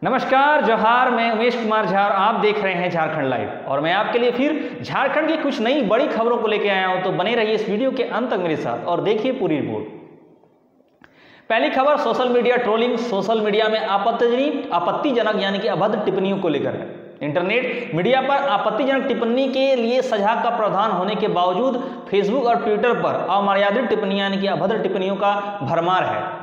नमस्कार, जोहार। मैं उमेश कुमार झा और आप देख रहे हैं झारखंड लाइव। और मैं आपके लिए फिर झारखंड की कुछ नई बड़ी खबरों को लेकर आया हूं, तो बने रहिए इस वीडियो के अंत तक मेरे साथ और देखिए पूरी रिपोर्ट। पहली खबर social media trolling. Social media में आपत्तिजनक यानी कि अभद्र टिप्पणियों को लेकर है। इंटरनेट मीडिया पर आपत्तिजनक टिप्पणी के लिए सजा का प्रावधान होने के बावजूद फेसबुक और ट्विटर पर अमर्यादित टिप्पणियां यानी कि अभद्र टिप्पणियों का भरमार है।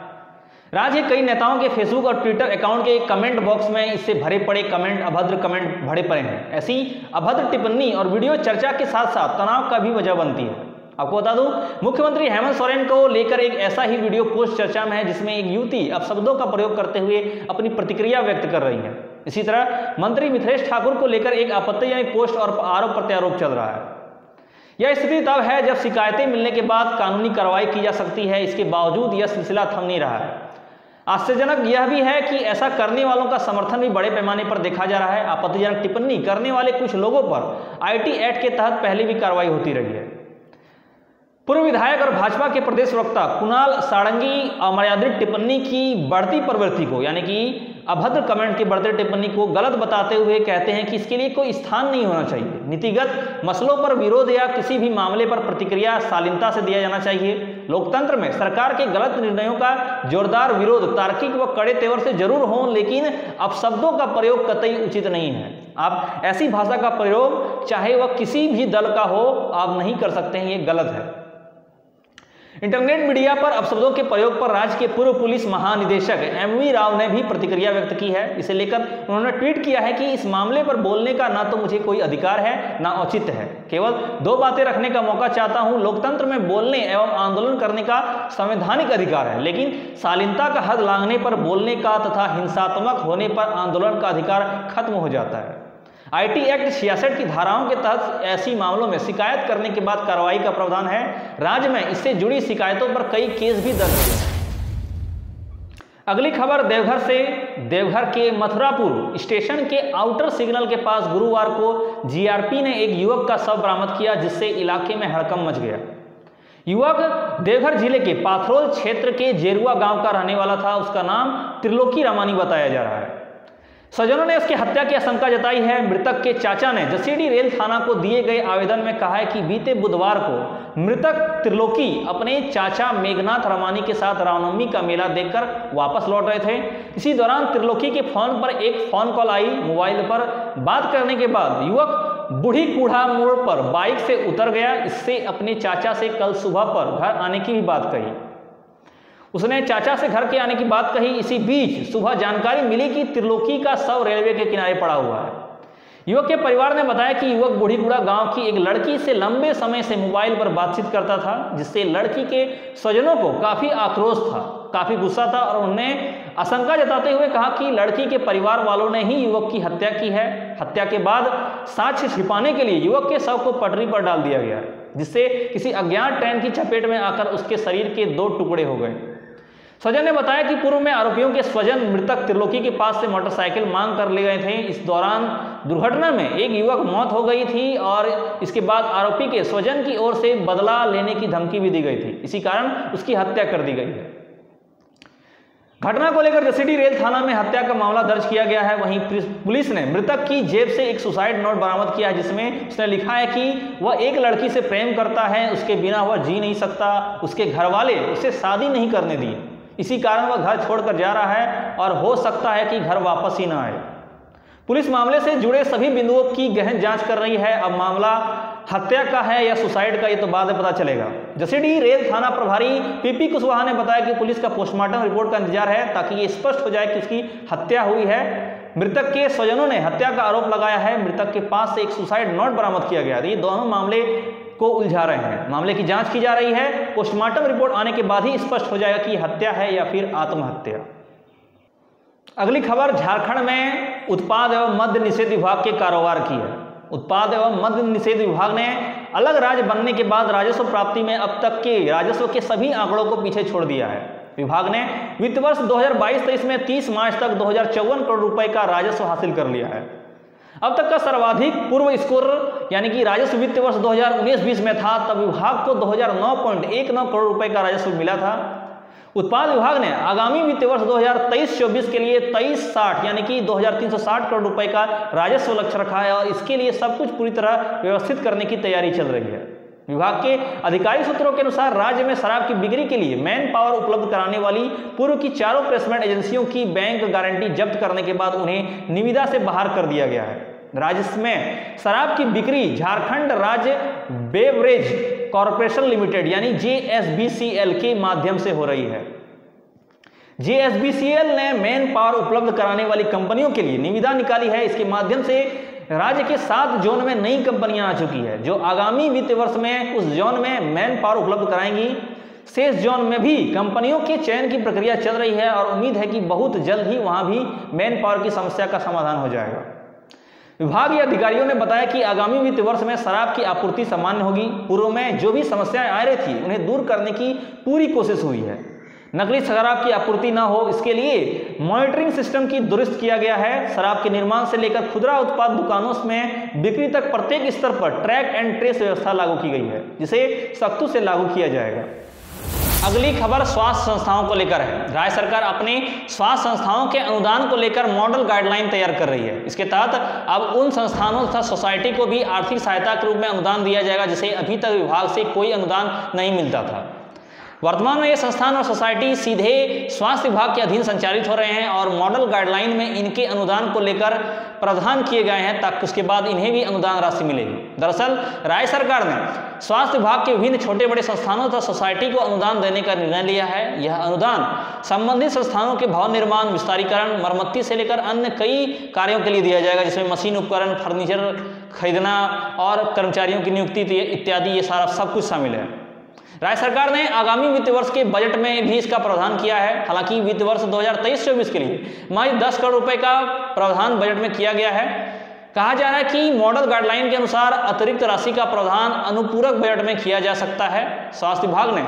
राज्य के कई नेताओं के फेसबुक और ट्विटर अकाउंट के कमेंट बॉक्स में इससे भरे पड़े कमेंट, अभद्र कमेंट भरे पड़े हैं। ऐसी अभद्र टिप्पणी और वीडियो चर्चा के साथ साथ तनाव का भी वजह बनती है। आपको बता दूं, मुख्यमंत्री हेमंत सोरेन को लेकर एक ऐसा ही वीडियो पोस्ट चर्चा में है जिसमें एक युवती अपशब्दों का प्रयोग करते हुए अपनी प्रतिक्रिया व्यक्त कर रही है। इसी तरह मंत्री मिथिलेश ठाकुर को लेकर एक आपत्तिजनक पोस्ट और आरोप प्रत्यारोप चल रहा है। यह स्थिति तब है जब शिकायतें मिलने के बाद कानूनी कार्रवाई की जा सकती है। इसके बावजूद यह सिलसिला थम नहीं रहा है। आश्चर्यजनक यह भी है कि ऐसा करने वालों का समर्थन भी बड़े पैमाने पर देखा जा रहा है। आपत्तिजनक टिप्पणी करने वाले कुछ लोगों पर आईटी एक्ट के तहत पहले भी कार्रवाई होती रही है। पूर्व विधायक और भाजपा के प्रदेश प्रवक्ता कुणाल सारंगी अमर्यादित टिप्पणी की बढ़ती प्रवृत्ति को यानी कि अभद्र कमेंट की बढ़ती टिप्पणी को गलत बताते हुए कहते हैं कि इसके लिए कोई स्थान नहीं होना चाहिए। नीतिगत मसलों पर विरोध या किसी भी मामले पर प्रतिक्रिया शालीनता से दिया जाना चाहिए। लोकतंत्र में सरकार के गलत निर्णयों का जोरदार विरोध तार्किक व कड़े तेवर से जरूर हो, लेकिन अपशब्दों का प्रयोग कतई उचित नहीं है। आप ऐसी भाषा का प्रयोग चाहे वह किसी भी दल का हो, आप नहीं कर सकते हैं, ये गलत है। इंटरनेट मीडिया पर अपशब्दों के प्रयोग पर राज्य के पूर्व पुलिस महानिदेशक एमवी राव ने भी प्रतिक्रिया व्यक्त की है। इसे लेकर उन्होंने ट्वीट किया है कि इस मामले पर बोलने का ना तो मुझे कोई अधिकार है ना औचित्य है, केवल दो बातें रखने का मौका चाहता हूं। लोकतंत्र में बोलने एवं आंदोलन करने का संवैधानिक अधिकार है, लेकिन शालीनता का हद लांघने पर बोलने का तथा हिंसात्मक होने पर आंदोलन का अधिकार खत्म हो जाता है। आईटी एक्ट 66 की धाराओं के तहत ऐसी मामलों में शिकायत करने के बाद कार्रवाई का प्रावधान है। राज्य में इससे जुड़ी शिकायतों पर कई केस भी दर्ज हुए हैं। अगली खबर देवघर से। देवघर के मथुरापुर स्टेशन के आउटर सिग्नल के पास गुरुवार को जीआरपी ने एक युवक का शव बरामद किया, जिससे इलाके में हड़कंप मच गया। युवक देवघर जिले के पाथरोल क्षेत्र के जेरुआ गांव का रहने वाला था। उसका नाम त्रिलोकी रामानी बताया जा रहा है। स्वजनों ने उसकी हत्या की आशंका जताई है। मृतक के चाचा ने जसीडीह रेल थाना को दिए गए आवेदन में कहा है कि बीते बुधवार को मृतक त्रिलोकी अपने चाचा मेघनाथ रामानी के साथ रामनवमी का मेला देखकर वापस लौट रहे थे। इसी दौरान त्रिलोकी के फोन पर एक फोन कॉल आई। मोबाइल पर बात करने के बाद युवक बूढ़ी कूढ़ा मोड़ पर बाइक से उतर गया। इससे अपने चाचा से कल सुबह पर घर आने की भी बात कही। उसने चाचा से घर के आने की बात कही। इसी बीच सुबह जानकारी मिली कि त्रिलोकी का शव रेलवे के किनारे पड़ा हुआ है। युवक के परिवार ने बताया कि युवक बूढ़ीगुड़ा गांव की एक लड़की से लंबे समय से मोबाइल पर बातचीत करता था, जिससे लड़की के स्वजनों को काफी आक्रोश था, काफी गुस्सा था और उन्होंने आशंका जताते हुए कहा कि लड़की के परिवार वालों ने ही युवक की हत्या की है। हत्या के बाद साक्ष्य छिपाने के लिए युवक के शव को पटरी पर डाल दिया गया, जिससे किसी अज्ञात ट्रेन की चपेट में आकर उसके शरीर के 2 टुकड़े हो गए। स्वजन ने बताया कि पूर्व में आरोपियों के स्वजन मृतक त्रिलोकी के पास से मोटरसाइकिल मांग कर ले गए थे। इस दौरान दुर्घटना में एक युवक मौत हो गई थी और इसके बाद आरोपी के स्वजन की ओर से बदला लेने की धमकी भी दी गई थी। इसी कारण उसकी हत्या कर दी गई है। घटना को लेकर जसीडीह रेल थाना में हत्या का मामला दर्ज किया गया है। वहीं पुलिस ने मृतक की जेब से एक सुसाइड नोट बरामद किया है, जिसमें उसने लिखा है कि वह एक लड़की से प्रेम करता है, उसके बिना वह जी नहीं सकता, उसके घर वाले उसे शादी नहीं करने दिए, इसी कारण वह घर छोड़कर जा रहा है और हो सकता है कि घर वापस ही ना आए। पुलिस मामले से जुड़े सभी बिंदुओं की गहन जांच कर रही है। अब मामला हत्या का है या सुसाइड का, ये तो बाद में पता चलेगा। जसीडीह रेल थाना प्रभारी पीपी कुशवाहा ने बताया कि पुलिस का पोस्टमार्टम रिपोर्ट का इंतजार है, ताकि ये स्पष्ट हो जाए कि उसकी हत्या हुई है। मृतक के स्वजनों ने हत्या का आरोप लगाया है। मृतक के पास से एक सुसाइड नोट बरामद किया गया। ये दोनों मामले को उलझा रहे हैं। मामले की जांच की जा रही है। पोस्टमार्टम रिपोर्ट आने के बाद ही स्पष्ट हो जाएगा कि हत्या है या फिर आत्महत्या। अगली खबर झारखंड में उत्पाद एवं मद्य निषेध विभाग के कारोबार की है। उत्पाद एवं मद्य निषेध विभाग ने अलग राज्य बनने के बाद राजस्व प्राप्ति में अब तक के राजस्व के सभी आंकड़ों को पीछे छोड़ दिया है। विभाग ने वित्त वर्ष 2022-23 में 30 मार्च तक 2054 करोड़ रुपए का राजस्व हासिल कर लिया है। अब तक का सर्वाधिक पूर्व स्कोर यानी कि राजस्व वित्त वर्ष 2019-20 में था, तब विभाग को 2009.19 करोड़ रुपए का राजस्व मिला था। उत्पाद विभाग ने आगामी वित्तीय वर्ष 2023-24 के लिए 2360 यानी कि 2360 करोड़ रुपए का राजस्व लक्ष्य रखा है और इसके लिए सब कुछ पूरी तरह व्यवस्थित करने की तैयारी चल रही है। विभाग के अधिकारी सूत्रों के अनुसार राज्य में शराब की बिक्री के लिए मैन पावर उपलब्ध कराने वाली पूर्व की चारों प्लेसमेंट एजेंसियों की बैंक गारंटी जब्त करने के बाद उन्हें निविदा से बाहर कर दिया गया है। राज्य में शराब की बिक्री झारखंड राज्य बेवरेज कॉरपोरेशन लिमिटेड यानी JSBCL के माध्यम से हो रही है। JSBCL ने मैन पावर उपलब्ध कराने वाली कंपनियों के लिए निविदा निकाली है। इसके माध्यम से राज्य के 7 जोन में नई कंपनियां आ चुकी है जो आगामी वित्तीय वर्ष में उस जोन में मैन पावर उपलब्ध कराएंगी। शेष जोन में भी कंपनियों के चयन की प्रक्रिया चल रही है और उम्मीद है कि बहुत जल्द ही वहां भी मैन पावर की समस्या का समाधान हो जाएगा। विभागीय अधिकारियों ने बताया कि आगामी वित्तीय वर्ष में शराब की आपूर्ति सामान्य होगी। पूर्व में जो भी समस्याएं आ रही थी उन्हें दूर करने की पूरी कोशिश हुई है। नकली शराब की आपूर्ति न हो इसके लिए मॉनिटरिंग सिस्टम की दुरुस्त किया गया है। शराब के निर्माण से लेकर खुदरा उत्पाद दुकानों में बिक्री तक प्रत्येक स्तर पर ट्रैक एंड ट्रेस व्यवस्था लागू की गई है जिसे सख्ती से लागू किया जाएगा। अगली खबर स्वास्थ्य संस्थाओं को लेकर है। राज्य सरकार अपने स्वास्थ्य संस्थाओं के अनुदान को लेकर मॉडल गाइडलाइन तैयार कर रही है। इसके तहत अब उन संस्थानों तथा सोसाइटी को भी आर्थिक सहायता के रूप में अनुदान दिया जाएगा जिसे अभी तक विभाग से कोई अनुदान नहीं मिलता था। वर्तमान में ये संस्थान और सोसाइटी सीधे स्वास्थ्य विभाग के अधीन संचालित हो रहे हैं और मॉडल गाइडलाइन में इनके अनुदान को लेकर प्रावधान किए गए हैं ताकि उसके बाद इन्हें भी अनुदान राशि मिलेगी। दरअसल राज्य सरकार ने स्वास्थ्य विभाग के विभिन्न छोटे बड़े संस्थानों तथा सोसाइटी को अनुदान देने का निर्णय लिया है। यह अनुदान संबंधित संस्थानों के भवन निर्माण, विस्तारीकरण, मरम्मति से लेकर अन्य कई कार्यों के लिए दिया जाएगा जिसमें मशीन, उपकरण, फर्नीचर खरीदना और कर्मचारियों की नियुक्ति इत्यादि ये सारा सब कुछ शामिल है। राज्य सरकार ने आगामी वित्तीय वर्ष के बजट में भी इसका प्रावधान किया है। हालांकि वित्तीय वर्ष 2023-24 के लिए महज 10 करोड़ रुपए का प्रावधान बजट में किया गया है। कहा जा रहा है कि मॉडल गाइडलाइन के अनुसार अतिरिक्त राशि का प्रावधान अनुपूरक बजट में किया जा सकता है। स्वास्थ्य विभाग ने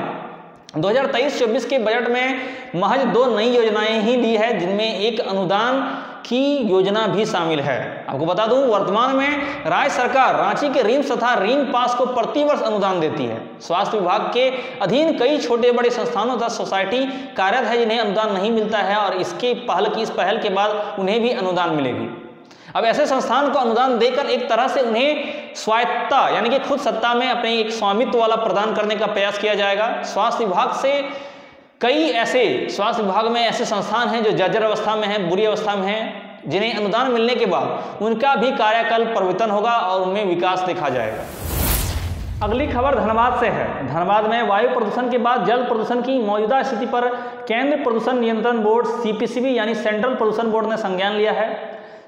2023-24 के बजट में महज 2 नई योजनाएं ही दी है जिनमें एक अनुदान की योजना भी शामिल है। आपको बता दूं वर्तमान में राज्य सरकार रांची के रिम्स तथा रिंग पास को प्रतिवर्ष अनुदान देती है। स्वास्थ्य विभाग के अधीन कई छोटे बड़े संस्थानों तथा सोसाइटी कार्यरत है जिन्हें अनुदान नहीं मिलता है और इस पहल के बाद उन्हें भी अनुदान मिलेगी। अब ऐसे संस्थान को अनुदान देकर एक तरह से उन्हें स्वायत्तता यानी कि खुद सत्ता में अपने एक स्वामित्व वाला प्रदान करने का प्रयास किया जाएगा। स्वास्थ्य विभाग से स्वास्थ्य विभाग में ऐसे संस्थान हैं जो जर्जर अवस्था में हैं, बुरी अवस्था में हैं, जिन्हें अनुदान मिलने के बाद उनका भी कार्यकाल परिवर्तन होगा और उनमें विकास देखा जाएगा। अगली खबर धनबाद से है। धनबाद में वायु प्रदूषण के बाद जल प्रदूषण की मौजूदा स्थिति पर केंद्रीय प्रदूषण नियंत्रण बोर्ड CPCB यानी सेंट्रल प्रदूषण बोर्ड ने संज्ञान लिया है।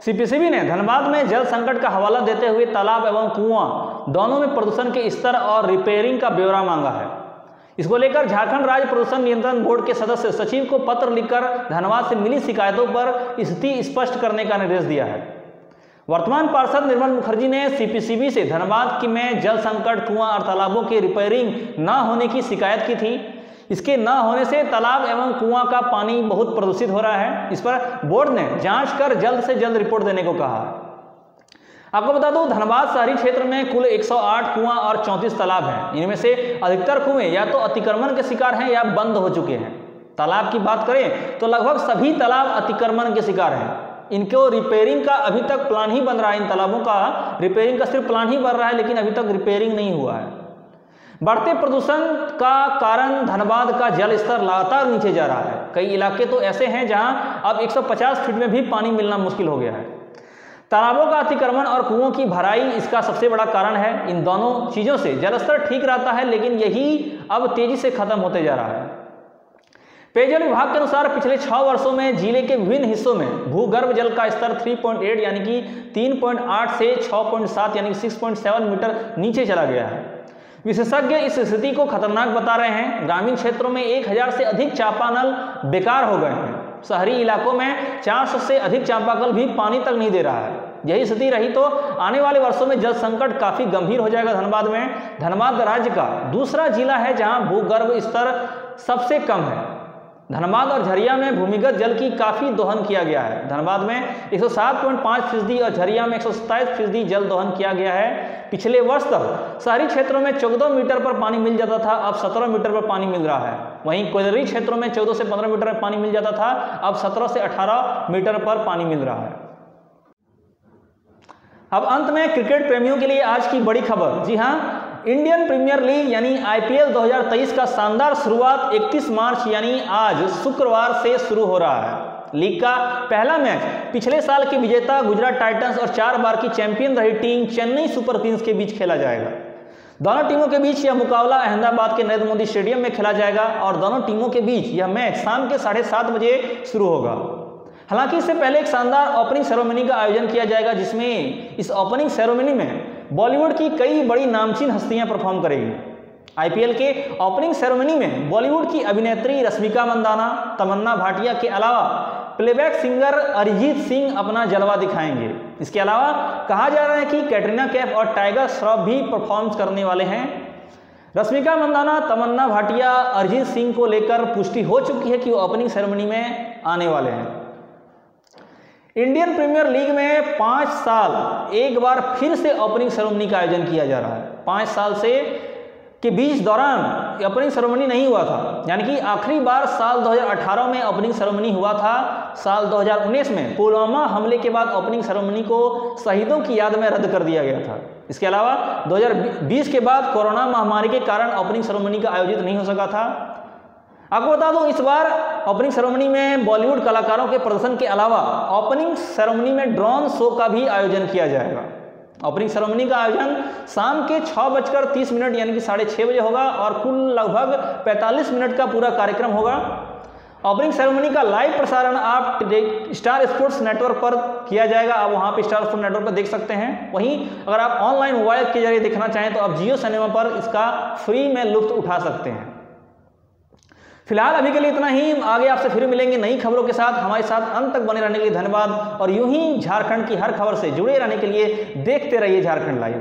CPCB ने धनबाद में जल संकट का हवाला देते हुए तालाब एवं कुआं दोनों में प्रदूषण के स्तर और रिपेयरिंग का ब्यौरा मांगा है। इसको लेकर झारखंड राज्य प्रदूषण नियंत्रण बोर्ड के सदस्य सचिव को पत्र लिखकर धनबाद से मिली शिकायतों पर स्थिति स्पष्ट करने का निर्देश दिया है। वर्तमान पार्षद निर्मल मुखर्जी ने CPCB से धनबाद में जल संकट, कुआं और तालाबों के रिपेयरिंग न होने की शिकायत की थी। इसके न होने से तालाब एवं कुआं का पानी बहुत प्रदूषित हो रहा है। इस पर बोर्ड ने जांच कर जल्द से जल्द रिपोर्ट देने को कहा है। आपको बता दूं धनबाद शहरी क्षेत्र में कुल 108 कुआं और 34 तालाब हैं। इनमें से अधिकतर कुएं या तो अतिक्रमण के शिकार हैं या बंद हो चुके हैं। तालाब की बात करें तो लगभग सभी तालाब अतिक्रमण के शिकार हैं। इनको रिपेयरिंग का अभी तक प्लान ही बन रहा है। इन तालाबों का रिपेयरिंग का सिर्फ प्लान ही बन रहा है लेकिन अभी तक रिपेयरिंग नहीं हुआ है। बढ़ते प्रदूषण का कारण धनबाद का जल स्तर लगातार नीचे जा रहा है। कई इलाके तो ऐसे हैं जहां अब 150 फीट में भी पानी मिलना मुश्किल हो गया है। तालाबों का अतिक्रमण और कुओं की भराई इसका सबसे बड़ा कारण है। इन दोनों चीजों से जलस्तर ठीक रहता है लेकिन यही अब तेजी से खत्म होते जा रहा है। पेयजल विभाग के अनुसार पिछले 6 वर्षों में जिले के विभिन्न हिस्सों में भूगर्भ जल का स्तर 3.8 यानी कि 3.8 से 6.7 यानी 6.7 मीटर नीचे चला गया है। विशेषज्ञ इस स्थिति को खतरनाक बता रहे हैं। ग्रामीण क्षेत्रों में 1000 से अधिक चापानल बेकार हो गए हैं। शहरी इलाकों में 400 से अधिक चापाकल भी पानी तक नहीं दे रहा है। यही स्थिति रही तो आने वाले वर्षों में जल संकट काफी गंभीर हो जाएगा धनबाद में। धनबाद राज्य का दूसरा जिला है जहां भूगर्भ स्तर सबसे कम है। धनबाद और झरिया में भूमिगत जल की काफ़ी दोहन किया गया है। धनबाद में 107.5% और झरिया में 127% जल दोहन किया गया है। पिछले वर्ष तक शहरी क्षेत्रों में 14 मीटर पर पानी मिल जाता था, अब 17 मीटर पर पानी मिल रहा है। वहीं कोयलरी क्षेत्रों में 14 से 15 मीटर पर पानी मिल जाता था, अब 17 से 18 मीटर पर पानी मिल रहा है। अब अंत में क्रिकेट प्रेमियों के लिए आज की बड़ी खबर। जी हाँ, इंडियन प्रीमियर लीग यानी IPL 2023 का शानदार शुरुआत 31 मार्च यानी आज शुक्रवार से शुरू हो रहा है। लीग का पहला मैच पिछले साल के विजेता गुजरात टाइटंस और 4 बार की चैंपियन रही टीम चेन्नई सुपर किंग्स के बीच खेला जाएगा। दोनों टीमों के बीच यह मुकाबला अहमदाबाद के नरेंद्र मोदी स्टेडियम में खेला जाएगा और दोनों टीमों के बीच यह मैच शाम के 7:30 बजे शुरू होगा। हालांकि इससे पहले एक शानदार ओपनिंग सेरेमनी का आयोजन किया जाएगा, जिसमें इस ओपनिंग सेरेमनी में बॉलीवुड की कई बड़ी नामचीन हस्तियां परफॉर्म करेगी। IPL के ओपनिंग सेरेमनी में बॉलीवुड की अभिनेत्री रश्मिका मंदाना, तमन्ना भाटिया के अलावा प्लेबैक सिंगर अरिजीत सिंह अपना जलवा दिखाएंगे। इसके अलावा कहा जा रहा है कि कैटरीना कैफ और टाइगर श्रॉफ भी परफॉर्म करने वाले हैं। रश्मिका मंदाना, तमन्ना भाटिया, अरिजीत सिंह को लेकर पुष्टि हो चुकी है कि वो ओपनिंग सेरेमनी में आने वाले हैं। इंडियन प्रीमियर लीग में 5 साल एक बार फिर से ओपनिंग सेरेमनी का आयोजन किया जा रहा है। 5 साल से के बीच दौरान ओपनिंग सेरेमनी नहीं हुआ था, यानी कि आखिरी बार साल 2018 में ओपनिंग सेरेमनी हुआ था। साल 2019 में पुलवामा हमले के बाद ओपनिंग सेरेमनी को शहीदों की याद में रद्द कर दिया गया था। इसके अलावा 2020 के बाद कोरोना महामारी के कारण ओपनिंग सेरेमनी का आयोजित नहीं हो सका था। आपको बता दूं, इस बार ओपनिंग सेरेमनी में बॉलीवुड कलाकारों के प्रदर्शन के अलावा ओपनिंग सेरेमनी में ड्रोन शो का भी आयोजन किया जाएगा। ओपनिंग सेरेमनी का आयोजन शाम के 6:30 यानी कि 6:30 बजे होगा और कुल लगभग 45 मिनट का पूरा कार्यक्रम होगा। ओपनिंग सेरेमनी का लाइव प्रसारण आप स्टार स्पोर्ट्स नेटवर्क पर किया जाएगा। आप वहां पर स्टार स्पोर्ट्स नेटवर्क पर देख सकते हैं। वहीं अगर आप ऑनलाइन मोबाइल के जरिए देखना चाहें तो आप जियो सिनेमा पर इसका फ्री में लुत्फ उठा सकते हैं। फिलहाल अभी के लिए इतना ही। आगे आपसे फिर मिलेंगे नई खबरों के साथ। हमारे साथ अंत तक बने रहने के लिए धन्यवाद और यूं ही झारखंड की हर खबर से जुड़े रहने के लिए देखते रहिए झारखंड लाइव।